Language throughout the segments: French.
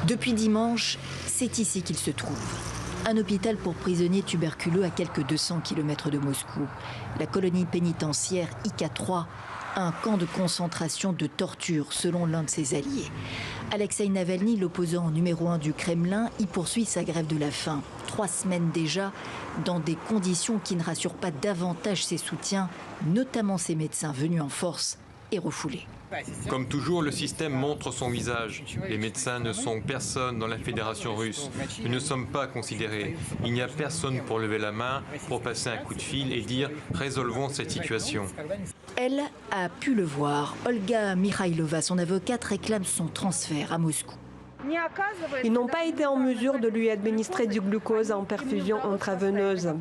Depuis dimanche, c'est ici qu'il se trouve. Un hôpital pour prisonniers tuberculeux à quelques 200 km de Moscou. La colonie pénitentiaire IK3, un camp de concentration de torture selon l'un de ses alliés. Alexeï Navalny, l'opposant numéro 1 du Kremlin, y poursuit sa grève de la faim. 3 semaines déjà, dans des conditions qui ne rassurent pas davantage ses soutiens, notamment ses médecins venus en force et refoulés. Comme toujours, le système montre son visage. Les médecins ne sont personne dans la Fédération russe. Nous ne sommes pas considérés. Il n'y a personne pour lever la main, pour passer un coup de fil et dire « résolvons cette situation ». Elle a pu le voir. Olga Mikhailova, son avocate, réclame son transfert à Moscou. Ils n'ont pas été en mesure de lui administrer du glucose en perfusion intraveineuse.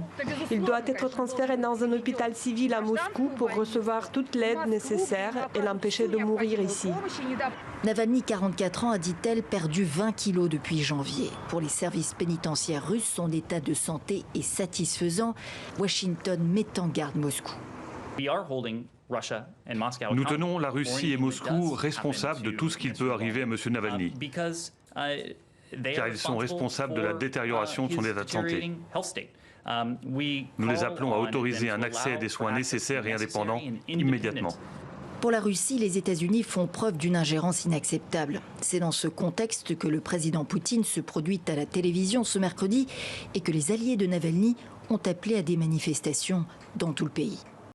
Il doit être transféré dans un hôpital civil à Moscou pour recevoir toute l'aide nécessaire et l'empêcher de mourir ici. Navalny, 44 ans, a, dit-elle, perdu 20 kilos depuis janvier. Pour les services pénitentiaires russes, son état de santé est satisfaisant. Washington met en garde Moscou. Nous tenons la Russie et Moscou responsables de tout ce qu'il peut arriver à M. Navalny, car ils sont responsables de la détérioration de son état de santé. Nous les appelons à autoriser un accès à des soins nécessaires et indépendants immédiatement. Pour la Russie, les États-Unis font preuve d'une ingérence inacceptable. C'est dans ce contexte que le président Poutine se produit à la télévision ce mercredi et que les alliés de Navalny ont appelé à des manifestations dans tout le pays.